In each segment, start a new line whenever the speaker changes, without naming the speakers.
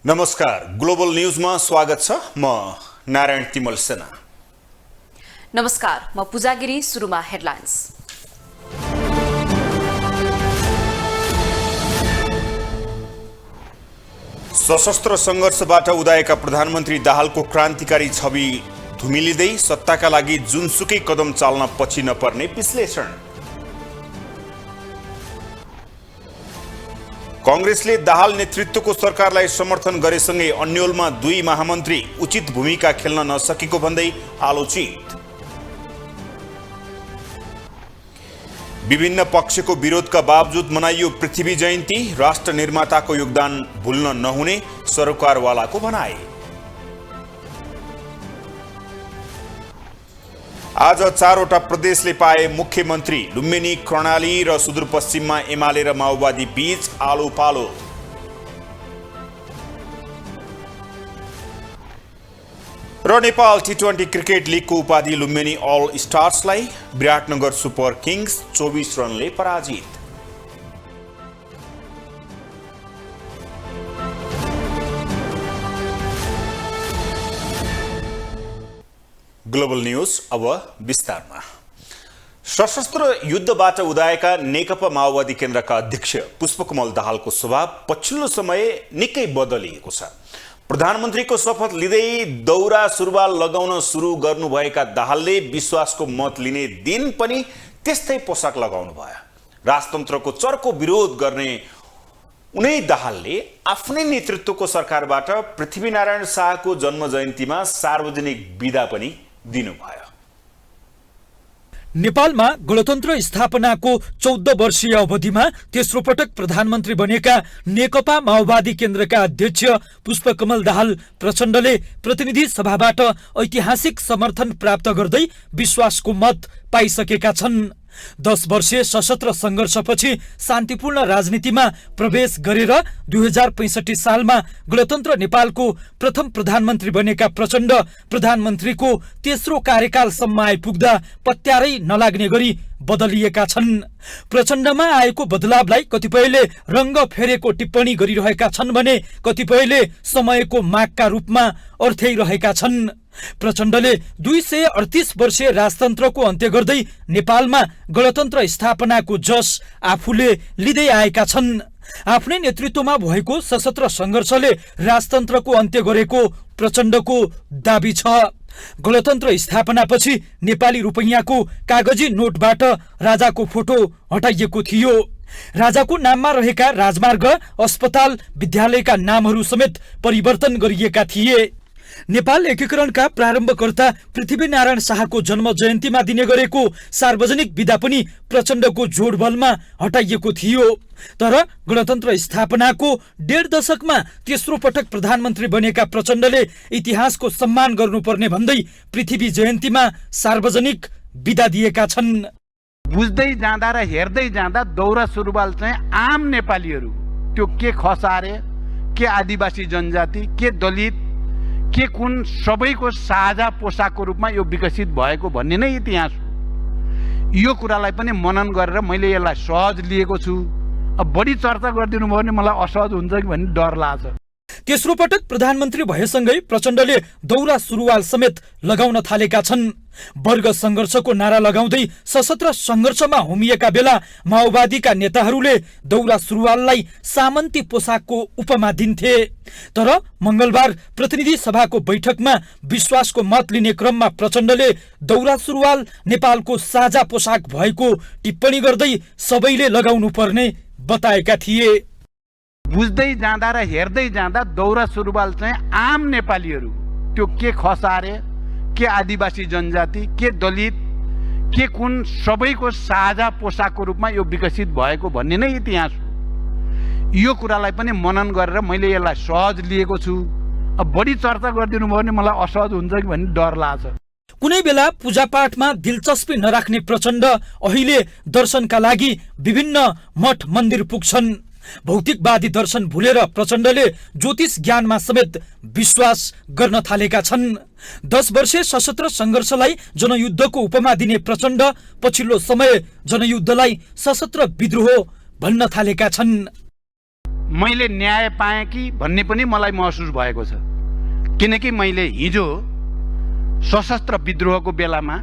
नमस्कार, ग्लोबल न्यूजमा स्वागत छ। म नारायण तिमल सेना।
नमस्कार, म पूजा गिरी। सुरुमा हेडलाइन्स।
सशस्त्र संघर्षबाट उदाएका प्रधानमन्त्री दाहालको क्रान्तिकारी छवि धुमिलिँदै सत्ताका लागि जुनसुकै कदम चाल्न पछि नपर्ने विश्लेषण। कांग्रेसले दाहाल नेतृत्वको सरकारलाई समर्थन गरेसँगै अन्यलमा दुई महामन्त्री उचित भूमिका खेल्न नसकेको भन्दै आलोचित। विभिन्न पक्षको विरोधका बावजुद मनाइयो पृथ्वी जयन्ती, राष्ट्र निर्माताको योगदान भुल्न नहुने सरकारवालाको भनाई। आज 4वटा प्रदेशले पाए मुख्यमन्त्री। लुम्बिनी, कर्णाली र सुदूरपश्चिममा एमाले र माओवादी बीच आलो पालो। र नेपाल टी20 क्रिकेट लिगको उपाधि लुम्बिनी अल स्टार्सलाई। विराटनगर सुपर किङ्स 24 रनले पराजित। ग्लोबल न्यूज अब विस्तारमा। सशस्त्र युद्धबाट उदाएका नेकपा माओवादी केन्द्रका अध्यक्ष पुष्पकमल दाहालको स्वभाव पछिल्लो समय निकै बदलिएको छ। प्रधानमन्त्रीको शपथ लिँदै दौरा सुरुवाल लगाउन सुरु गर्नुभएका दाहालले विश्वासको मत लिने दिन पनि त्यस्तै पोसाक लगाउनु भयो। राजतन्त्रको चर्को विरोध गर्ने उनै दाहालले आफ्नै नेतृत्वको सरकारबाट पृथ्वीनारायण शाहको जन्म जयन्तीमा सार्वजनिक बिदा पनि दिनुभयो।
नेपालमा गणतन्त्र स्थापनाको 14 वर्षीय अवधिमा तेस्रो पटक प्रधानमन्त्री बनेका नेकपा माओवादी केन्द्रका अध्यक्ष पुष्पकमल दाहाल प्रचण्डले प्रतिनिधि सभाबाट ऐतिहासिक समर्थन प्राप्त गर्दै विश्वासको मत पाइसकेका छन्। 10 वर्षीय सशस्त्र संघर्षपछि शान्तिपूर्ण राजनीतिमा प्रवेश गरेर 2065 सालमा गणतन्त्र नेपालको प्रथम प्रधानमन्त्री बनेका प्रचण्ड प्रधानमन्त्रीको तेस्रो कार्यकालसम्म आइपुग्दा पत्यारै नलाग्ने गरी बदलिएका छन्। प्रचण्डमा आएको बदलावलाई कतिपयले रंग फेरेको टिप्पणी गरिरहेका छन् भने कतिपयले समयको मागका रूपमा अर्थ्याइरहेका छन्। प्रचण्डले 238 वर्षीय राजतन्त्रको अन्त्य गर्दै नेपालमा गणतन्त्र स्थापनाको जस आफूले लिँदै आएका छन्। आफ्नै नेतृत्वमा भएको सशस्त्र संघर्षले राजतन्त्रको अन्त्य गरेको प्रचण्डको दाबी छ। गणतन्त्र स्थापनापछि नेपाली रुपैयाँको कागजी नोटबाट राजाको फोटो हटाइएको थियो। राजाको नाममा रहेका राजमार्ग, अस्पताल, विद्यालयका नामहरू समेत परिवर्तन गरिएका थिए। नेपाल एकीकरणका प्रारम्भकर्ता पृथ्वीनारायण शाहको जन्म जयन्तीमा दिने गरेको सार्वजनिक बिदा पनि प्रचण्डको जोडबलमा हटाइएको थियो। तर गणतन्त्र स्थापनाको 1.5 दशकमा तेस्रो पटक प्रधानमन्त्री बनेका प्रचण्डले इतिहासको सम्मान गर्नुपर्ने भन्दै पृथ्वी जयन्तीमा सार्वजनिक बिदा दिएका छन्।
बुझ्दै जाँदा र हेर्दै जाँदा दौरा सुरुवाल चाहिँ आम नेपालीहरू, त्यो के खसारे, के आदिवासी जनजाति, के दलित, के कुन सबैको साझा पोसाकको रूपमा यो विकसित भएको भन्ने नै इतिहास हो। यो कुरालाई पनि मनन गरेर मैले यसलाई सहज लिएको छु। अब बढी चर्चा गरिदिनु भयो भने मलाई असहज हुन्छ कि भन्ने डर लाग्छ।
तेस्रो पटक प्रधानमन्त्री भएसँगै प्रचण्डले दौरा सुरुवाल समेत लगाउन थालेका छन्। वर्ग संघर्षको नारा लगाउँदै सशस्त्र संघर्षमा होमिएका बेला माओवादीका नेताहरूले दौरा सुरुवाललाई सामन्ती पोसाकको उपमा दिन्थे। तर मंगलबार प्रतिनिधि सभाको बैठकमा विश्वासको मत लिने क्रममा प्रचण्डले दौरा सुरुवाल नेपालको साझा पोसाक भएको टिप्पणी गर्दै सबैले लगाउनु पर्ने बताएका थिए।
बुझ्दै जाँदा र हेर्दै जाँदा दौरा सुरुवाल चाहिँ आम नेपालीहरू, त्यो के खसारे, के आदिवासी जनजाति, के दलित, के कुन सबैको साझा पोसाकको रूपमा यो विकसित भएको भन्ने नै इतिहास हो। यो कुरालाई पनि मनन गरेर मैले यसलाई सहज लिएको छु। अब बढी चर्चा गरिदिनु भयो भने मलाई असहज हुन्छ कि भन्ने डर लाग्छ।
कुनै बेला पूजापाठमा दिलचस्पी नराख्ने प्रचण्ड अहिले दर्शनका लागि विभिन्न मठ मन्दिर पुग्छन्। भौतिकवादी दर्शन भुलेर प्रचण्डले ज्योतिष ज्ञानमा समेत विश्वास गर्न थालेका छन्। 10 वर्षीय सशस्त्र संघर्षलाई जनयुद्धको उपमा दिने प्रचण्ड पछिल्लो समय जनयुद्धलाई सशस्त्र विद्रोह भन्न थालेका छन्।
मैले न्याय पाएँ कि भन्ने पनि मलाई महसुस भएको छ। किनकि मैले हिजो सशस्त्र विद्रोहको बेलामा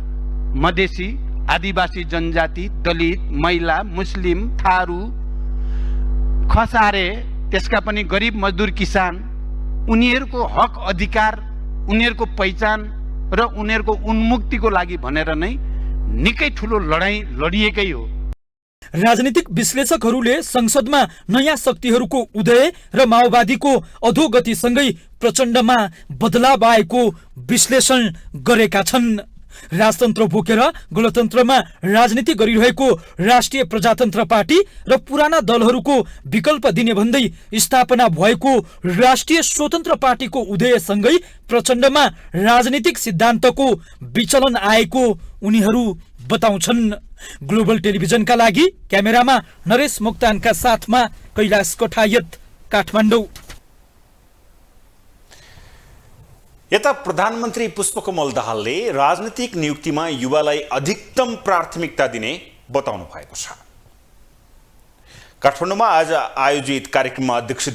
मधेसी, आदिवासी जनजाति, दलित, महिला, मुस्लिम, थारू, खसारे, त्यसका पनि गरिब मजदुर किसान, उनीहरूको हक अधिकार, उनीहरूको पहिचान र उनीहरूको उन्मुक्तिको लागि भनेर नै निकै ठुलो लडाईँ लडिएकै हो।
राजनीतिक विश्लेषकहरूले संसदमा नयाँ शक्तिहरूको उदय र माओवादीको अधोगतिसँगै प्रचण्डमा बदलाव आएको विश्लेषण गरेका छन्। राजतन्त्र बोकेर गणतन्त्रमा राजनीति गरिरहेको राष्ट्रिय प्रजातन्त्र पार्टी र पुराना दलहरूको विकल्प दिने भन्दै स्थापना भएको राष्ट्रिय स्वतन्त्र पार्टीको उदयसँगै प्रचण्डमा राजनीतिक सिद्धान्तको विचलन आएको उनीहरू बताउँछन्। ग्लोबल टेलिभिजनका लागि क्यामेरामा नरेश मोक्तानका साथमा कैलाश कठायत, काठमाडौँ।
यता प्रधानमन्त्री पुष्पकमल दाहालले राजनीतिक नियुक्तिमा युवालाई अधिकतम प्राथमिकता दिने बताउनु भएको छ। काठमाडौँमा आज आयोजित कार्यक्रममा अध्यक्ष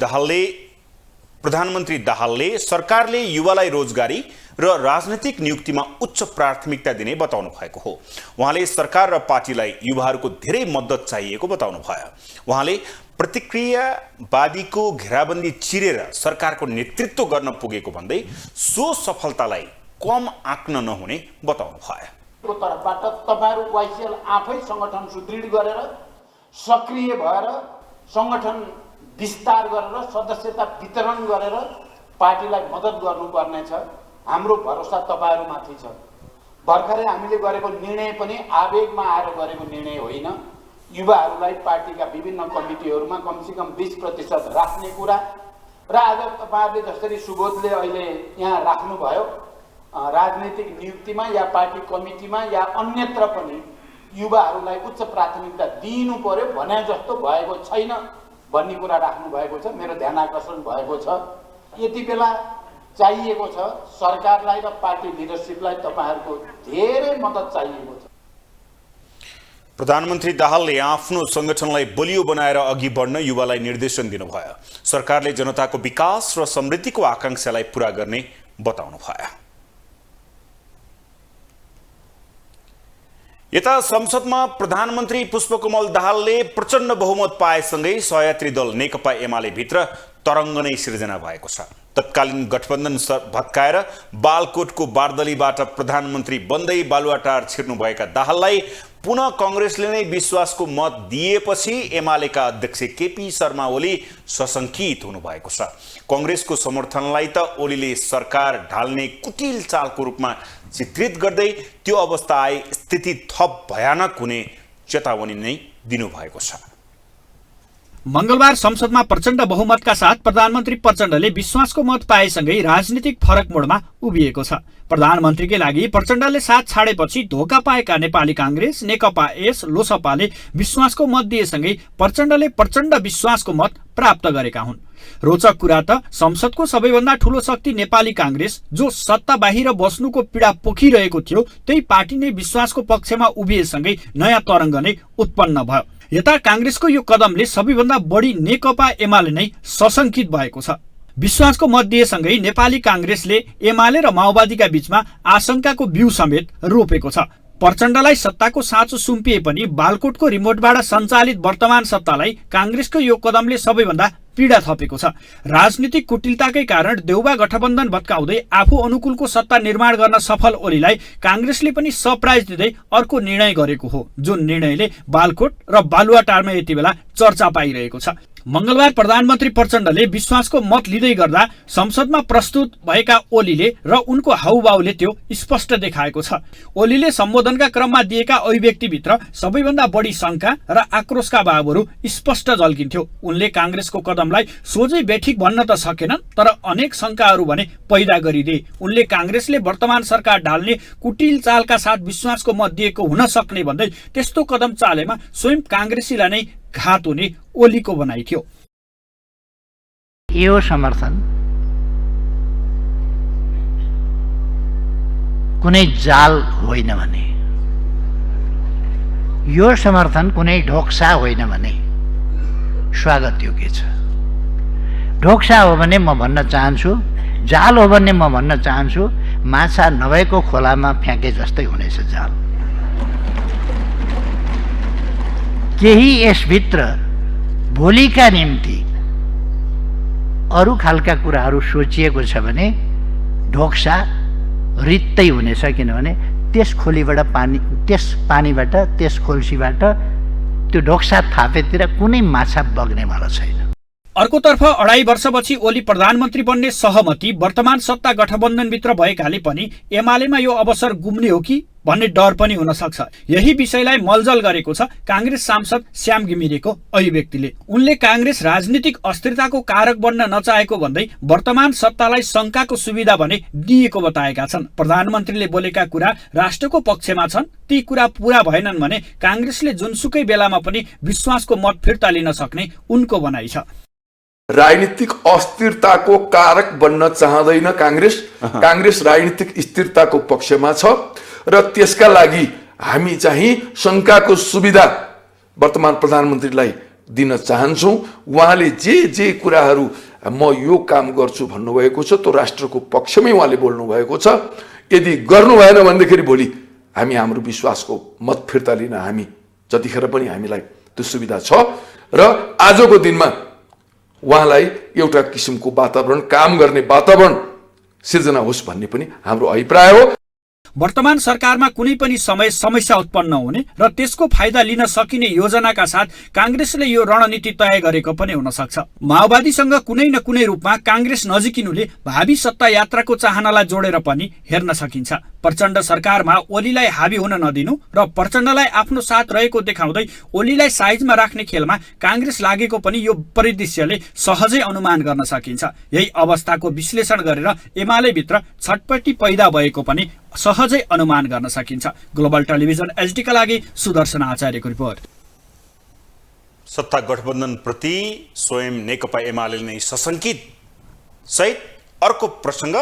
प्रधानमन्त्री दाहालले सरकारले युवालाई रोजगारी र राजनीतिक नियुक्तिमा उच्च प्राथमिकता दिने बताउनु भएको हो। उहाँले सरकार र पार्टीलाई युवाहरूको धेरै मद्दत चाहिएको बताउनु भयो। उहाँले प्रतिक्रियावादीको घेराबन्दी चिरेर सरकारको नेतृत्व गर्न पुगेको भन्दै सो सफलतालाई कम आँक्न नहुने बताउनु भयो।
तर्फबाट तपाईहरु वाइसिएल आफै संगठन सुदृढ गरेर सक्रिय भएर संगठन विस्तार गरेर सदस्यता वितरण गरेर पार्टीलाई मद्दत गर्नुपर्नेछ। हाम्रो भरोसा तपाईहरुमाथि छ। भर्खरै हामीले गरेको निर्णय पनि आवेगमा आएर गरेको निर्णय होइन। युवाहरूलाई पार्टीका विभिन्न कमिटीहरूमा कमसेकम 20% राख्ने कुरा र आज तपाईहरुले जसरी सुबोधले अहिले यहाँ राख्नुभयो, राजनीतिक नियुक्तिमा या पार्टी कमिटीमा या अन्यत्र पनि युवाहरूलाई उच्च प्राथमिकता दिनु पर्यो भने जस्तो भएको छैन भन्ने कुरा राख्नु भएको छ। मेरो ध्यान आकर्षण भएको छ। यति बेला चाहिएको छ सरकारलाई र पार्टी लिडरशिपलाई तपाईहरुको धेरै मद्दत चाहिएको छ।
प्रधानमन्त्री दाहालले आफ्नो संगठनलाई बलियो बनाएर अघि बढ्न युवालाई निर्देशन दिनुभयो। सरकारले जनताको विकास र समृद्धिको आकांक्षालाई पूरा गर्ने बताउनु भयो। यता संसदमा प्रधानमन्त्री पुष्पकमल दाहालले प्रचण्ड बहुमत पाएसँगै सहयात्री दल नेकपा एमाले भित्र तरङ्ग नै सिर्जना भएको छ। तत्कालीन गठबन्धन भत्काएर बालकोटको बारदलीबाट प्रधानमन्त्री बन्दै बालुवाटार छिर्नुभएका दाहाललाई पुनः कांग्रेसले नै विश्वासको मत दिएपछि एमालेका अध्यक्ष केपी शर्मा ओली सशंकित हुनुभएको छ। कांग्रेसको समर्थनलाई त ओलीले सरकार ढाल्ने कुटिल चालको रूपमा चित्रित गर्दै त्यो अवस्था आए स्थिति थप भयानक हुने चेतावनी नै दिनुभएको छ।
मंगलबार संसदमा प्रचण्ड बहुमतका साथ प्रधानमन्त्री प्रचण्डले विश्वासको मत पाएसँगै राजनीतिक फरक मोडमा उभिएको छ। प्रधानमन्त्रीकै लागि प्रचण्डले साथ छाडेपछि धोका पाएका नेपाली कांग्रेस, नेकपा एस, लोसपाले विश्वासको मत दिएसँगै प्रचण्डले प्रचण्ड विश्वासको मत प्राप्त गरेका हुन्। रोचक कुरा त संसदको सबैभन्दा ठूलो शक्ति नेपाली कांग्रेस जो सत्ता बाहिर बस्नुको पीडा पोखिरहेको थियो, त्यही पार्टी नै विश्वासको पक्षमा उभिएसँगै नयाँ तरङ्ग नै उत्पन्न भयो। यता कांग्रेसको यो कदमले सबैभन्दा बढी नेकपा एमाले नै सशंकित भएको छ। विश्वासको मत दिएसँगै नेपाली कांग्रेसले एमाले र माओवादीका बीचमा आशंकाको बिउ समेत रोपेको छ। प्रचण्डलाई सत्ताको साँचो सुम्पिए पनि बालकोटको रिमोटबाट सञ्चालित वर्तमान सत्तालाई कांग्रेसको यो कदमले सबैभन्दा पीडा थपेको छ। राजनीतिक कुटिलताकै कारण देउबा गठबन्धन भत्काउँदै आफू अनुकूलको सत्ता निर्माण गर्न सफल ओलीलाई कांग्रेसले पनि सरप्राइज दिँदै अर्को निर्णय गरेको हो, जुन निर्णयले बालकोट र बालुवाटारमा यति बेला चर्चा पाइरहेको छ। मंगलबार प्रधानमन्त्री प्रचण्डले विश्वासको मत लिँदै गर्दा संसदमा प्रस्तुत भएका ओलीले र उनको हाउभाउले त्यो स्पष्ट देखाएको छ। ओलीले सम्बोधनका क्रममा दिएका अभिव्यक्तिभित्र सबैभन्दा बढी शंका र आक्रोशका भावहरू स्पष्ट झल्किन्थ्यो। उनले कांग्रेसको कदमलाई सोझै बेठिक भन्न त सकेनन्, तर अनेक शंकाहरू भने पैदा गरिदिए। उनले कांग्रेसले वर्तमान सरकार ढाल्ने कुटिल चालका साथ विश्वासको मत दिएको हुन सक्ने भन्दै त्यस्तो कदम चालेमा स्वयं कांग्रेसीलाई नै घात हुने ओलीको भनाइ थियो।
यो समर्थन कुनै जाल होइन भने, यो समर्थन कुनै ढोक्सा होइन भने स्वागत योग्य छ। ढोक्सा हो भने म भन्न चाहन्छु, जाल हो भने म भन्न चाहन्छु, माछा नभएको खोलामा फ्याँके जस्तै हुनेछ जाल। केही यसभित्र भोलिका निम्ति अरू खालका कुराहरू सोचिएको छ भने ढोक्सा रित्तै हुनेछ, किनभने त्यस खोलीबाट त्यस पानीबाट त्यस खोल्सीबाट त्यो ढोक्सा थापेतिर कुनै माछा बग्नेवाला छैन।
अर्कोतर्फ 2.5 वर्षपछि ओली प्रधानमन्त्री बन्ने सहमति वर्तमान सत्ता गठबन्धनभित्र भएकाले पनि एमालेमा यो अवसर गुम्ने हो कि भन्ने डर पनि हुन सक्छ। यही विषयलाई मलजल गरेको छ काङ्ग्रेस सांसद श्याम घिमिरेको अभिव्यक्तिले। उनले काङ्ग्रेस राजनीतिक अस्थिरताको कारक बन्न नचाहेको भन्दै वर्तमान सत्तालाई शङ्काको सुविधा भने दिएको बताएका छन्। प्रधानमन्त्रीले बोलेका कुरा राष्ट्रको पक्षमा छन्, ती कुरा पूरा भएनन् भने काङ्ग्रेसले जुनसुकै बेलामा पनि विश्वासको मत फिर्ता लिन सक्ने उनको भनाइ छ।
राजनीतिक अस्थिरताको कारक बन्न चाहँदैन काङ्ग्रेस। काङ्ग्रेस राजनीतिक स्थिरताको पक्षमा छ र त्यसका लागि हामी चाहिँ शङ्काको सुविधा वर्तमान प्रधानमन्त्रीलाई दिन चाहन्छौँ। उहाँले जे कुराहरू म यो काम गर्छु भन्नुभएको छ त्यो राष्ट्रको पक्षमै उहाँले बोल्नु भएको छ। यदि गर्नु भएन भनेदेखि भोलि हामी हाम्रो विश्वासको मत फिर्ता लिन हामी जतिखेर पनि हामीलाई त्यो सुविधा छ र आजको दिनमा उहाँलाई एउटा किसिमको वातावरण, काम गर्ने वातावरण सिर्जना होस् भन्ने पनि हाम्रो अभिप्राय हो।
वर्तमान सरकारमा कुनै पनि समस्या उत्पन्न हुने र त्यसको फाइदा लिन सकिने योजनाका साथ काङ्ग्रेसले यो रणनीति तय गरेको पनि हुन सक्छ। माओवादीसँग कुनै न कुनै रूपमा काङ्ग्रेस नजिकिनुले भावी सत्ता यात्राको चाहनालाई जोडेर पनि हेर्न सकिन्छ। प्रचण्ड सरकारमा ओलीलाई हावी हुन नदिनु र प्रचण्डलाई आफ्नो साथ रहेको देखाउँदै ओलीलाई साइजमा राख्ने खेलमा काङ्ग्रेस लागेको पनि यो परिदृश्यले सहजै अनुमान गर्न सकिन्छ। यही अवस्थाको विश्लेषण गरेर एमालेभित्र छटपटी पैदा भएको पनि सहजै अनुमान गर्न सकिन्छ। ग्लोबल टेलिभिजन एचडीका लागि सुदर्शन आचार्यको रिपोर्ट।
सत्ता गठबन्धन प्रति स्वयं नेकपा एमाले नै सशंकित सहित अर्को प्रसंग,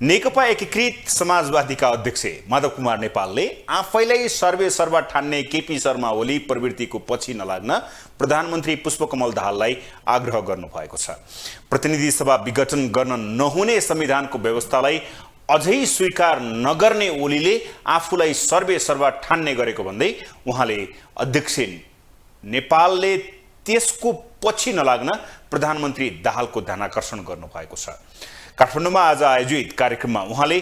नेकपा एकीकृत समाजवादीका अध्यक्ष माधव कुमार नेपालले आफैलाई सर्वेसर्वा ठान्ने केपी शर्मा ओली प्रवृत्तिको पछि नलाग्न प्रधानमन्त्री पुष्पकमल दाहाललाई आग्रह गर्नुभएको छ। प्रतिनिधि सभा विघटन गर्न नहुने संविधानको व्यवस्थालाई अझै स्वीकार नगर्ने ओलीले आफूलाई सर्वेसर्वा ठान्ने गरेको भन्दै उहाँले अध्यक्ष नेपालले त्यसको पछि नलाग्न प्रधानमन्त्री दाहालको ध्यानाकर्षण गर्नुभएको छ। काठमाडौँमा आज आयोजित कार्यक्रममा उहाँले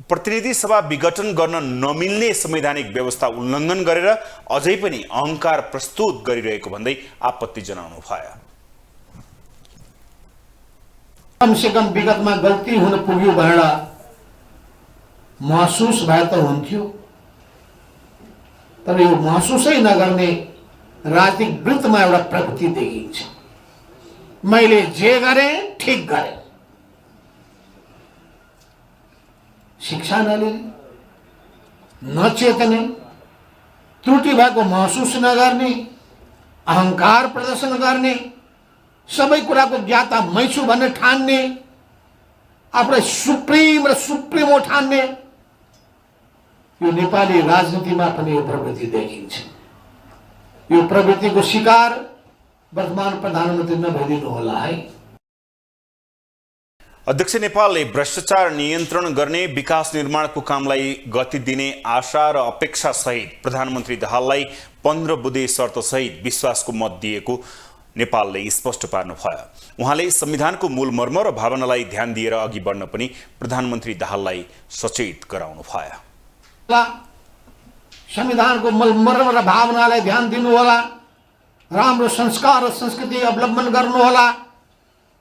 प्रतिनिधि सभा विघटन गर्न नमिल्ने संवैधानिक व्यवस्था उल्लङ्घन गरेर अझै पनि अहंकार प्रस्तुत गरिरहेको भन्दै आपत्ति जनाउनु भयो।
कम से कम विगतमा गल्ती हुन पुग्यो भनेर महसुस भए त हुन्थ्यो, तर यो महसुसै नगर्ने राजनीतिक वृत्तमा एउटा प्रवृत्ति देखिन्छ। मैले जे गरेँ ठिक गरेँ, शिक्षा नलिने, नचेतने, त्रुटि भएको महसुस नगर्ने, अहंकार प्रदर्शन गर्ने, सबै कुराको ज्ञाता मै छु भन्ने ठान्ने, आफूलाई सुप्रिम र सुप्रिमो ठान्ने, यो नेपाली राजनीतिमा पनि यो प्रवृत्ति देखिन्छ। यो प्रवृत्तिको शिकार वर्तमान प्रधानमन्त्री नभइदिनु होला है।
अध्यक्ष नेपालले भ्रष्टाचार नियन्त्रण गर्ने, विकास निर्माणको कामलाई गति दिने आशा र अपेक्षा सहित प्रधानमन्त्री दाहाललाई 15 बुँदे शर्त सहित विश्वासको मत दिएको नेपालले स्पष्ट पार्नुभयो। उहाँले संविधानको मूल मर्म र भावनालाई ध्यान दिएर अघि बढ्न पनि प्रधानमन्त्री दाहाललाई सचेत गराउनु भयो।
संविधानको मूल मर्म र भावनालाई ध्यान दिनु होला, राम्रो संस्कार र संस्कृति अवलम्बन गर्नु होला।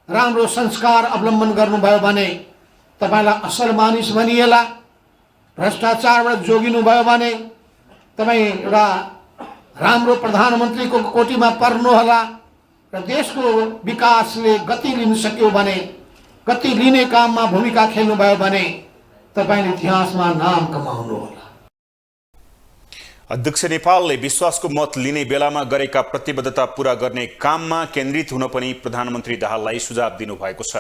राम्रो संस्कार अवलम्बन गर्नुभयो भने तपाईलाई असल मानिस भनिएला। भ्रष्टाचारबाट जोगिनु भयो भने तपाई एउटा राम्रो प्रधानमन्त्रीको कोटीमा पर्नु होला र देशको विकासले गति लिन सक्यो भने, गति लिने काममा भूमिका खेल्नु भयो भने तपाईले इतिहासमा नाम कमाउनु होला।
अध्यक्ष नेपालले विश्वासको मत लिने बेलामा गरेका प्रतिबद्धता पूरा गर्ने काममा केन्द्रित हुन पनि प्रधानमन्त्री दाहाललाई सुझाव दिनुभएको छ।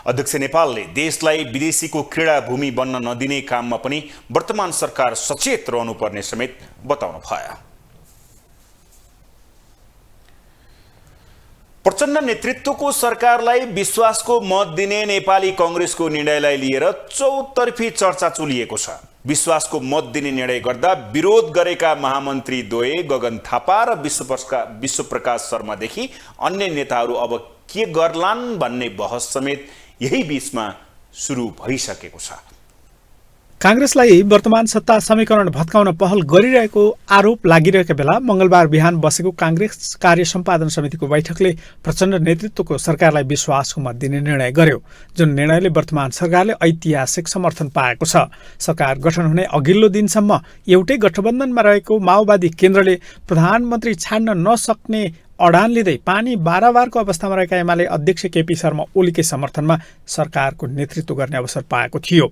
अध्यक्ष नेपालले देशलाई विदेशीको क्रीडा भूमि बन्न नदिने काममा पनि वर्तमान सरकार सचेत रहनुपर्ने समेत बताउनु भयो। प्रचण्ड नेतृत्वको सरकारलाई विश्वासको मत दिने नेपाली कांग्रेसको निर्णयलाई लिएर चौतर्फी चर्चा चलिएको छ। विश्वासको मत दिने निर्णय गर्दा विरोध गरेका महामन्त्री द्वय गगन थापा र विश्वप्रकाश शर्मादेखि अन्य नेताहरू अब के गर्लान् भन्ने बहस समेत यही बीचमा सुरु भइसकेको छ।
कांग्रेसलाई वर्तमान सत्ता समीकरण भत्काउन पहल गरिरहेको आरोप लागिरहेका बेला मंगलबार बिहान बसेको कांग्रेस कार्य सम्पादन समितिको बैठकले प्रचण्ड नेतृत्वको सरकारलाई विश्वासको मत दिने निर्णय गर्यो, जुन निर्णयले वर्तमान सरकारले ऐतिहासिक समर्थन पाएको छ। सरकार गठन हुने अघिल्लो दिनसम्म एउटै गठबन्धनमा रहेको माओवादी केन्द्रले प्रधानमन्त्री छाड्न नसक्ने अडान लिँदै पानी बाराबारको अवस्थामा रहेका एमाले अध्यक्ष केपी शर्मा ओलीकै समर्थनमा सरकारको नेतृत्व गर्ने अवसर पाएको थियो।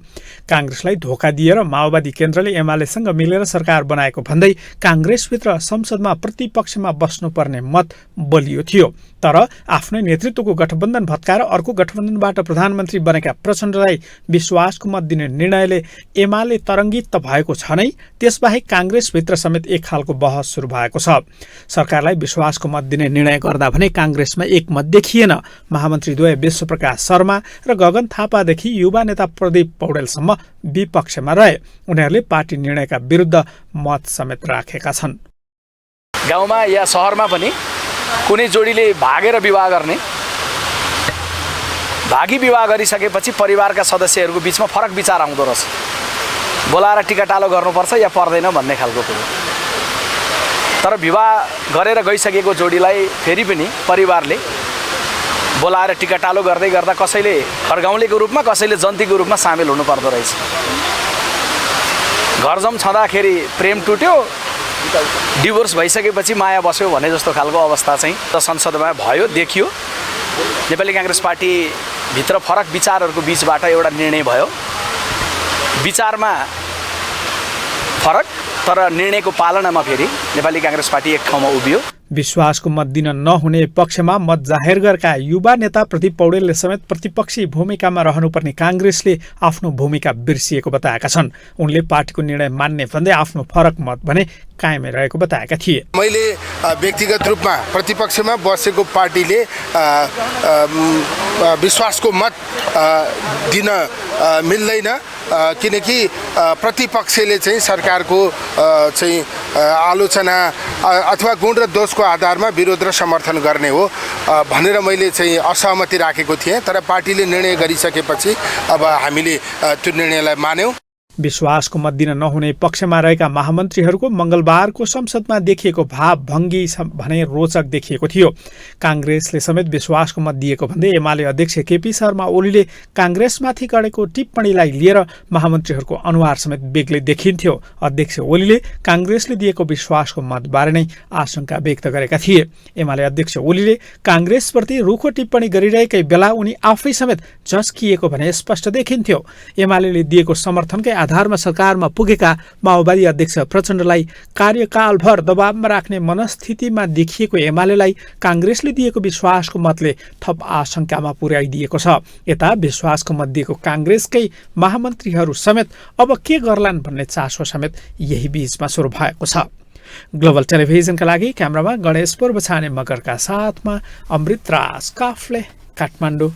कांग्रेसलाई धोका दिएर माओवादी केन्द्रले एमालेसँग मिलेर सरकार बनाएको भन्दै कांग्रेसभित्र संसदमा प्रतिपक्षमा बस्नुपर्ने मत बलियो थियो। तर आफ्नै नेतृत्वको गठबन्धन भत्काएर अर्को गठबन्धनबाट प्रधानमन्त्री बनेका प्रचण्डलाई विश्वासको मत दिने निर्णयले एमाले तरङ्गित त भएको छ नै, त्यसबाहेक कांग्रेसभित्र समेत एक खालको बहस सुरु भएको छ। सरकारलाई विश्वासको मत दिने निर्णय गर्दा भने कांग्रेसमा एकमत देखिएन। महामन्त्रीद्वय विश्वप्रकाश शर्मा र गगन थापादेखि युवा नेता प्रदीप पौडेलसम्म विपक्षमा रहे। उनीहरूले पार्टी निर्णयका विरुद्ध मत समेत राखेका छन्।
गाउँमा या शहरमा पनि कुनै जोडीले भागेर विवाह गर्ने, भागी विवाह गरिसकेपछि परिवारका सदस्यहरूको बीचमा फरक विचार आउँदो रहेछ। बोलाएर टिकाटालो गर्नुपर्छ या पर्दैन भन्ने खालको कुरो। तर विवाह गरेर गइसकेको जोडीलाई फेरि पनि परिवारले बोलाएर टिकाटालो गर्दै गर्दा कसैले हरगाउँलेको रूपमा कसैले जन्तीको रूपमा सामेल हुनुपर्दो रहेछ। घरजम छँदाखेरि प्रेम टुट्यो, डिभोर्स भइसकेपछि माया बस्यो भने जस्तो खालको अवस्था चाहिँ संसदमा भयो, देखियो। नेपाली कांग्रेस पार्टी भित्र फरक विचारहरूको बीचबाट एउटा निर्णय भयो। विचारमा फरक तर निर्णयको पालनामा फेरि नेपाली कांग्रेस पार्टी एक ठाउँमा उभियो।
विश्वासको मत दिन नहुने पक्षमा मत जाहेर गरेका युवा नेता प्रदीप पौडेलले समेत प्रतिपक्षी भूमिकामा रहनुपर्ने कांग्रेसले आफ्नो भूमिका बिर्सिएको बताएका छन्। उनले पार्टीको निर्णय मान्ने भन्दै आफ्नो फरक मत भने कायमै रहेको बताएका थिए।
मैले व्यक्तिगत रूपमा प्रतिपक्षमा बसेको पार्टीले विश्वासको मत दिन मिल्दैन, किनकि प्रतिपक्षले चाहिँ सरकारको चाहिँ आलोचना अथवा गुण र दोषको आधारमा विरोध र समर्थन गर्ने हो भनेर मैले चाहिँ असहमति राखेको थिएँ। तर पार्टीले निर्णय गरिसकेपछि अब हामीले त्यो निर्णयलाई मान्यौँ।
विश्वासको मत दिन नहुने पक्षमा रहेका महामन्त्रीहरूको मंगलबारको संसदमा देखिएको भाव भङ्गी भने रोचक देखिएको थियो। कांग्रेसले समेत विश्वासको मत दिएको भन्दै एमाले अध्यक्ष केपी शर्मा ओलीले कांग्रेसमाथि गरेको टिप्पणीलाई लिएर महामन्त्रीहरूको अनुहार समेत बेग्लै देखिन्थ्यो। अध्यक्ष ओलीले कांग्रेसले दिएको विश्वासको मतबारे नै आशंका व्यक्त गरेका थिए। एमाले अध्यक्ष ओलीले कांग्रेसप्रति रुखो टिप्पणी गरिरहेकै बेला उनी आफै समेत झस्किएको भने स्पष्ट देखिन्थ्यो। एमाले दिएको समर्थनकै आधारमा सरकारमा पुगेका माओवादी अध्यक्ष प्रचण्डलाई कार्यकालभर दबावमा राख्ने मनस्थितिमा देखिएको एमालेलाई कांग्रेसले दिएको विश्वासको मतले थप आशंकामा पुर्याइदिएको छ। यता विश्वासको मत दिएको कांग्रेसकै महामन्त्रीहरू समेत अब के गर्लान् भन्ने चासो समेत यही बीचमा सुरु भएको छ। ग्लोबल टेलिभिजनका लागि क्यामेरामा गणेश पूर्वछाने मगरका साथमा अमृत राज काफले, काठमाडौँ।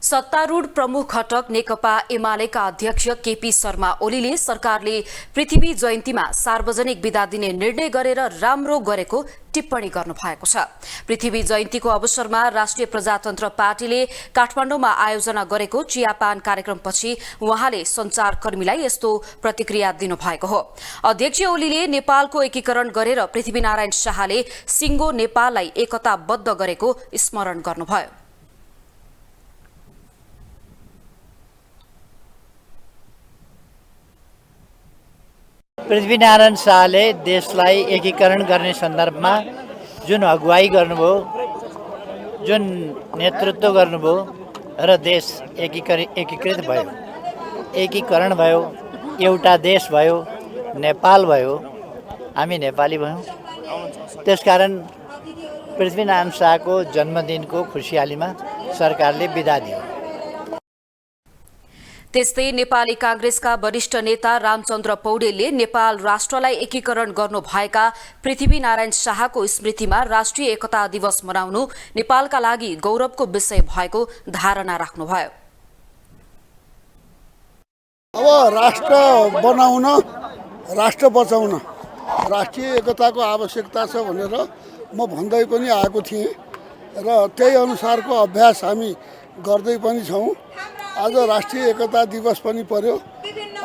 सत्तारूढ प्रमुख घटक नेकपा एमालेका अध्यक्ष केपी शर्मा ओलीले सरकारले पृथ्वी जयन्तीमा सार्वजनिक बिदा दिने निर्णय गरेर राम्रो गरेको टिप्पणी गर्नु भएको छ। पृथ्वी जयन्तीको अवसरमा राष्ट्रिय प्रजातन्त्र पार्टीले काठमाडौँमा आयोजना गरेको चियापान कार्यक्रमपछि उहाँले सञ्चारकर्मीलाई यस्तो प्रतिक्रिया दिनुभएको हो। अध्यक्ष ओलीले नेपालको एकीकरण गरेर पृथ्वीनारायण शाहले सिङ्गो नेपाललाई एकताबद्ध गरेको स्मरण गर्नुभयो।
पृथ्वीनारायण शाहले देशलाई एकीकरण गर्ने सन्दर्भमा जुन अगुवाई गर्नुभयो, जुन नेतृत्व गर्नुभयो र देश एकीकृत भयो, एकीकरण भयो, एउटा देश भयो, नेपाल भयो, हामी नेपाली भयौँ। त्यसकारण पृथ्वीनारायण शाहको जन्मदिनको खुसियालीमा सरकारले बिदा दियो।
त्यस्तै नेपाली कांग्रेसका वरिष्ठ नेता रामचन्द्र पौडेलले नेपाल राष्ट्रलाई एकीकरण गर्नुभएका पृथ्वीनारायण शाहको स्मृतिमा राष्ट्रिय एकता दिवस मनाउनु नेपालका लागि गौरवको विषय भएको धारणा राख्नुभयो।
अब राष्ट्र बनाउन, राष्ट्र बचाउन राष्ट्रिय एकताको आवश्यकता छ भनेर म भन्दै पनि आएको थिएँ र त्यही अनुसारको अभ्यास हामी गर्दै पनि छौँ। आज राष्ट्रिय एकता दिवस पनि पर्यो।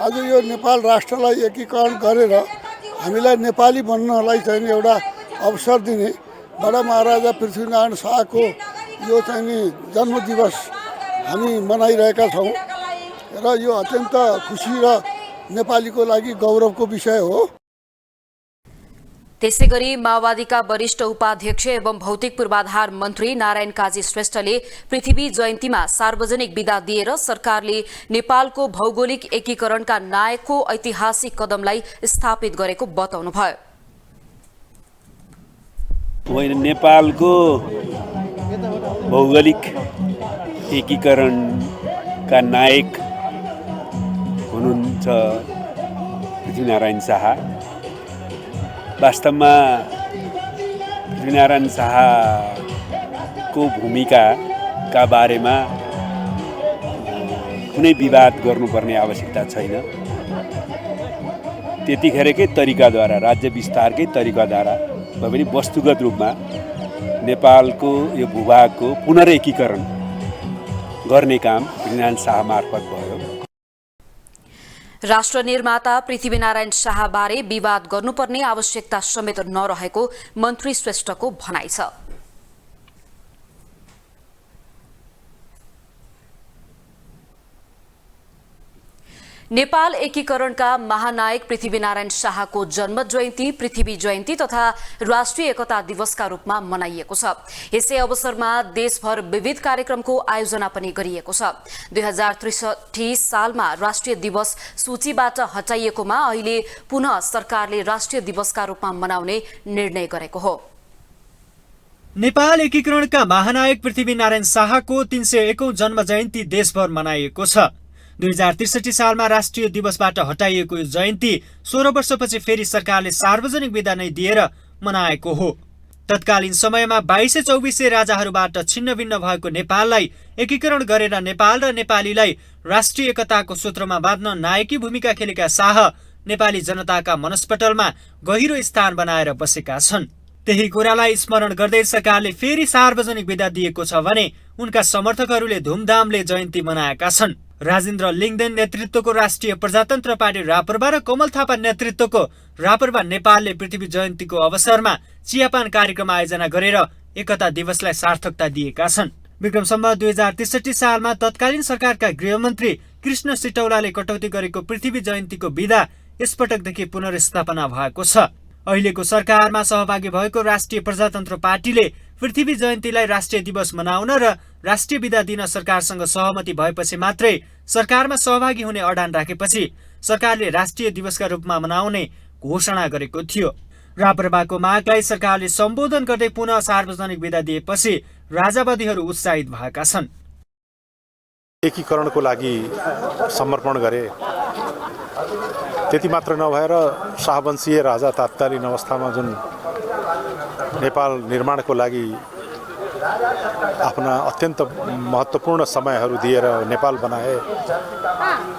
आज यो नेपाल राष्ट्रलाई एकीकरण गरेर हामीलाई नेपाली बन्नलाई चाहिँ एउटा अवसर दिने बडा महाराजा पृथ्वीनारायण शाहको यो चाहिँ नि जन्मदिवस हामी मनाइरहेका छौँ र यो अत्यन्त खुसी र नेपालीको लागि गौरवको विषय हो।
त्यसैगरी माओवादीका वरिष्ठ उपाध्यक्ष एवं भौतिक पूर्वाधार मन्त्री नारायण काजी श्रेष्ठले पृथ्वी जयन्तीमा सार्वजनिक विदा दिएर सरकारले नेपालको भौगोलिक एकीकरणका नायकको ऐतिहासिक कदमलाई स्थापित गरेको बताउनुभयो।
नेपालको भौगोलिक एकीकरणका नायक हुनुहुन्छ पृथ्वीनारायण शाह। वास्तवमा पृथ्वीनारायण शाहको भूमिकाका बारेमा कुनै विवाद गर्नुपर्ने आवश्यकता छैन। त्यतिखेरकै तरिकाद्वारा, राज्य विस्तारकै तरिकाद्वारा भए पनि वस्तुगत रूपमा नेपालको यो भूभागको पुनर्एकीकरण गर्ने काम पृथ्वीनारायण शाह मार्फत भयो।
राष्ट्र निर्माता पृथ्वीनारायण शाहबारे विवाद गर्नुपर्ने आवश्यकता समेत नरहेको मन्त्री श्रेष्ठको भनाइ छ। नेपाल एकीकरणका महानायक पृथ्वीनारायण शाहको जन्म जयन्ती पृथ्वी जयन्ती तथा राष्ट्रिय एकता दिवसका रूपमा मनाइएको छ। यसै अवसरमा देशभर विविध कार्यक्रमको आयोजना पनि गरिएको छ। 2063 सालमा राष्ट्रिय दिवस सूचीबाट हटाइएकोमा अहिले पुनः सरकारले राष्ट्रिय दिवसका रूपमा मनाउने निर्णय गरेको हो।
नेपाल एकीकरणका महानायक पृथ्वीनारायण शाहको 301औं जन्म जयन्ती देशभर मनाइएको छ। 2063 सालमा राष्ट्रिय दिवसबाट हटाइएको यो जयन्ती 16 वर्षपछि फेरि सरकारले सार्वजनिक विदा नै दिएर मनाएको हो। तत्कालीन समयमा 2224 राजाहरूबाट छिन्नभिन्न भएको नेपाललाई एकीकरण गरेर नेपाल र नेपालीलाई राष्ट्रिय एकताको सूत्रमा बाँध्न नायकी भूमिका खेलेका शाह नेपाली जनताका मनस्पटलमा गहिरो स्थान बनाएर बसेका छन्। त्यही कुरालाई स्मरण गर्दै सरकारले फेरि सार्वजनिक विदा दिएको छ भने उनका समर्थकहरूले धुमधामले जयन्ती मनाएका छन्। राजेन्द्र लिङदेन नेतृत्वको राष्ट्रिय प्रजातन्त्र पार्टी राप्रपा र कमल थापा नेतृत्वको राप्रपा नेपालले पृथ्वी जयन्तीको अवसरमा चियापान कार्यक्रम आयोजना गरेर एकता दिवसलाई सार्थकता दिएका छन्। विक्रम सम्वत 2063 सालमा तत्कालीन सरकारका गृहमन्त्री कृष्ण सिटौलाले कटौती गरेको पृथ्वी जयन्तीको विदा यसपटकदेखि पुनर्स्थापना भएको छ। अहिलेको सरकारमा सहभागी भएको राष्ट्रिय प्रजातन्त्र पार्टीले पृथ्वी जयन्तीलाई राष्ट्रिय दिवस मनाउन र राष्ट्रिय विदा दिन सरकारसँग सहमति भएपछि मात्रै सरकारमा सहभागी हुने अडान राखेपछि सरकारले राष्ट्रिय दिवसका रूपमा मनाउने घोषणा गरेको थियो। राप्रपाको मागलाई सरकारले सम्बोधन गर्दै पुनः सार्वजनिक विदा दिएपछि राजावादीहरू उत्साहित भएका छन्।
एकीकरणको लागि समर्पण गरे। त्यति मात्र नभएर शाहवंशीय राजा तत्कालीन अवस्थामा जुन नेपाल निर्माणको लागि आफ्ना अत्यन्त महत्त्वपूर्ण समयहरू दिएर नेपाल बनाए,